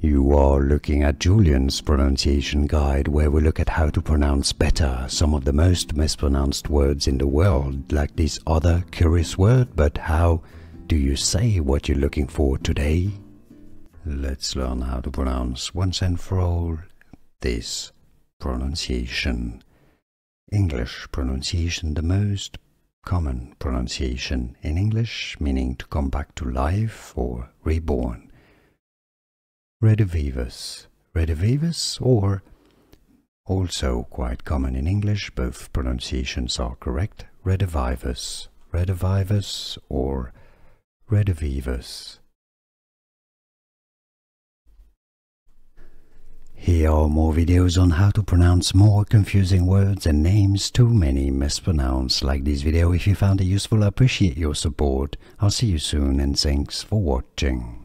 You are looking at Julian's pronunciation guide, where we look at how to pronounce better some of the most mispronounced words in the world, like this other curious word. But how do you say what you're looking for today? Let's learn how to pronounce once and for all this pronunciation. English pronunciation, the most common pronunciation in English, meaning to come back to life or reborn. Redivivus, redivivus, or also quite common in English, both pronunciations are correct, redivivus, redivivus, or redivivus. Here are more videos on how to pronounce more confusing words and names too many mispronounced. Like this video if you found it useful. I appreciate your support. I'll see you soon and thanks for watching.